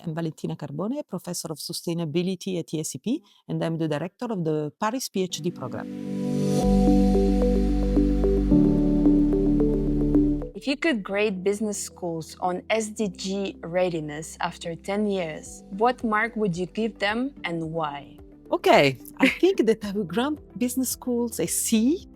I'm Valentina Carbone, Professor of Sustainability at ESCP, and I'm the Director of the Paris PhD program. If you could grade business schools on SDG readiness after 10 years, what mark would you give them and why? Okay, I think that I will grant business schools a C,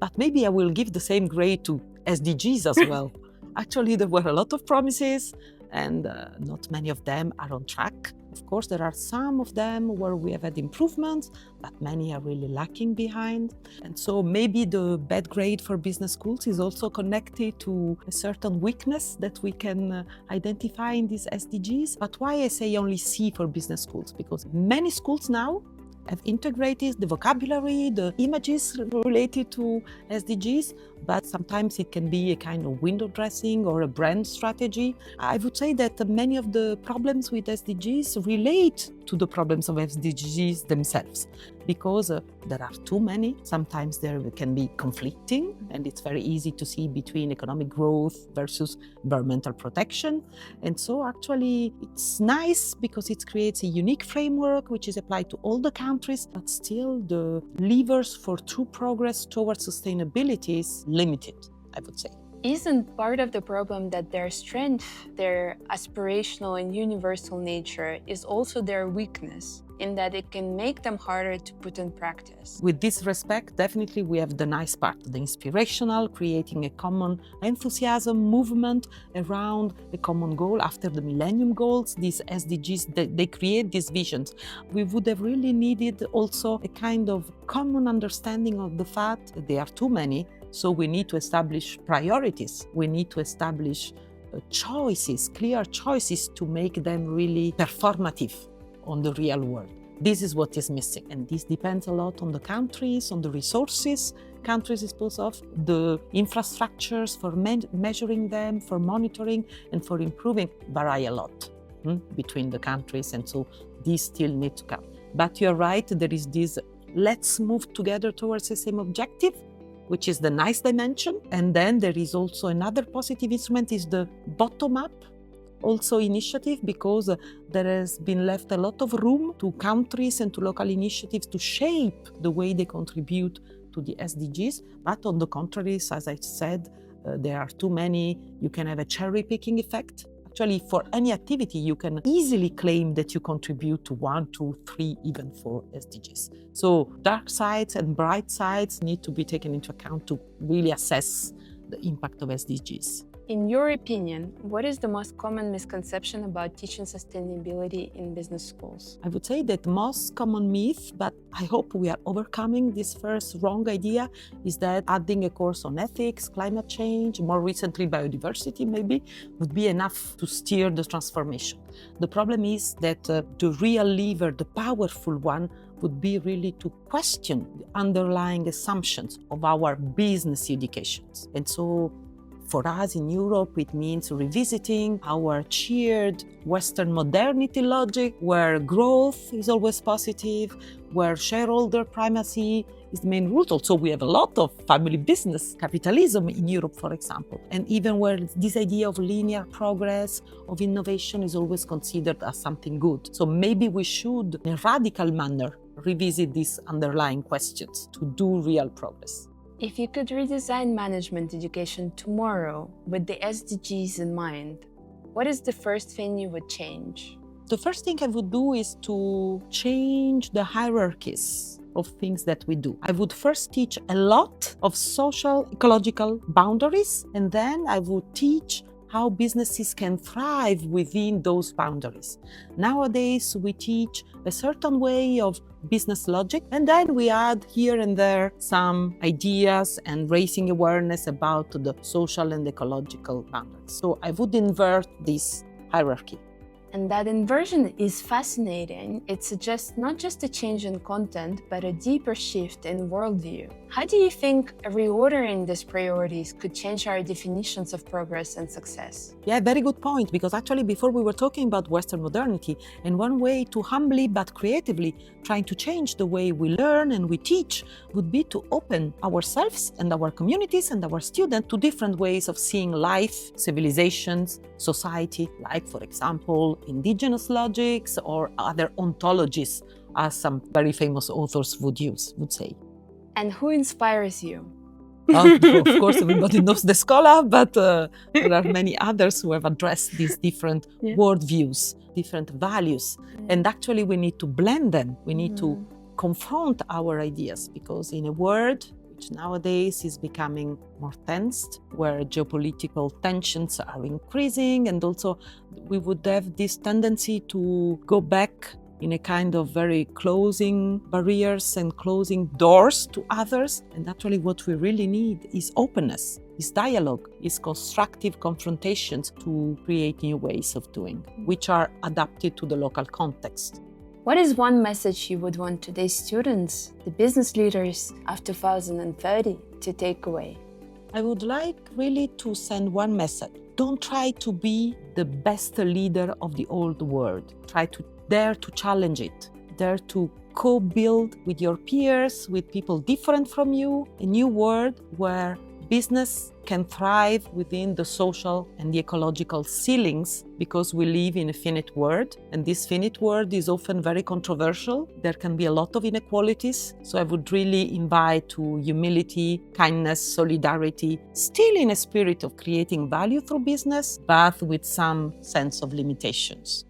but maybe I will give the same grade to SDGs as well. Actually, there were a lot of promises, and not many of them are on track. Of course, there are some of them where we have had improvements, but many are really lacking behind. And so maybe the bad grade for business schools is also connected to a certain weakness that we can identify in these SDGs. But why I say only C for business schools? Because many schools now have integrated the vocabulary, the images related to SDGs, but sometimes it can be a kind of window dressing or a brand strategy. I would say that many of the problems with SDGs relate to the problems of SDGs themselves, because there are too many. Sometimes there can be conflicting, and it's very easy to see between economic growth versus environmental protection. And so actually it's nice because it creates a unique framework which is applied to all the countries, but still the levers for true progress towards sustainability is limited, I would say. Isn't part of the problem that their strength, their aspirational and universal nature, is also their weakness, in that it can make them harder to put in practice? With this respect, definitely we have the nice part, the inspirational, creating a common enthusiasm movement around a common goal. After the Millennium Goals, these SDGs, they create these visions. We would have really needed also a kind of common understanding of the fact that there are too many. So we need to establish priorities. We need to establish choices, clear choices to make them really performative on the real world. This is what is missing. And this depends a lot on the countries, on the resources countries dispose of, the infrastructures for measuring them, for monitoring and for improving vary a lot between the countries. And so these still need to come. But you're right, there is this, let's move together towards the same objective, which is the nice dimension. And then there is also another positive instrument, is the bottom-up also initiative, because there has been left a lot of room to countries and to local initiatives to shape the way they contribute to the SDGs. But on the contrary, as I said, there are too many. You can have a cherry-picking effect. Actually, for any activity, you can easily claim that you contribute to 1, 2, 3, even 4 SDGs. So dark sides and bright sides need to be taken into account to really assess the impact of SDGs. In your opinion, what is the most common misconception about teaching sustainability in business schools? I would say that the most common myth, but I hope we are overcoming this first wrong idea, is that adding a course on ethics, climate change, more recently biodiversity maybe, would be enough to steer the transformation. The problem is that the real lever, the powerful one, would be really to question the underlying assumptions of our business educations. And so for us in Europe, it means revisiting our cheered Western modernity logic, where growth is always positive, where shareholder primacy is the main root. Also, we have a lot of family business capitalism in Europe, for example. And even where this idea of linear progress, of innovation is always considered as something good. So maybe we should, in a radical manner, revisit these underlying questions to do real progress. If you could redesign management education tomorrow with the SDGs in mind, what is the first thing you would change? The first thing I would do is to change the hierarchies of things that we do. I would first teach a lot of social, ecological boundaries, and then I would teach how businesses can thrive within those boundaries. Nowadays, we teach a certain way of business logic, and then we add here and there some ideas and raising awareness about the social and ecological boundaries. So I would invert this hierarchy. And that inversion is fascinating. It suggests not just a change in content, but a deeper shift in worldview. How do you think reordering these priorities could change our definitions of progress and success? Yeah, very good point, because actually before we were talking about Western modernity, and one way to humbly but creatively trying to change the way we learn and we teach would be to open ourselves and our communities and our students to different ways of seeing life, civilizations, society, like, for example, indigenous logics or other ontologies, as some very famous authors would say. And who inspires you? Of course, everybody knows the scholar, but there are many others who have addressed these different worldviews, different values. And actually, we need to blend them. We need to confront our ideas, because in a world which nowadays is becoming more tensed, where geopolitical tensions are increasing, and also we would have this tendency to go back in a kind of very closing barriers and closing doors to others. And actually what we really need is openness, is dialogue, is constructive confrontations to create new ways of doing, which are adapted to the local context. What is one message you would want today's students, the business leaders of 2030, to take away? I would like really to send one message. Don't try to be the best leader of the old world. Try to dare to challenge it, dare to co-build with your peers, with people different from you, a new world where business can thrive within the social and the ecological ceilings, because we live in a finite world, and this finite world is often very controversial. There can be a lot of inequalities. So I would really invite to humility, kindness, solidarity, still in a spirit of creating value through business, but with some sense of limitations.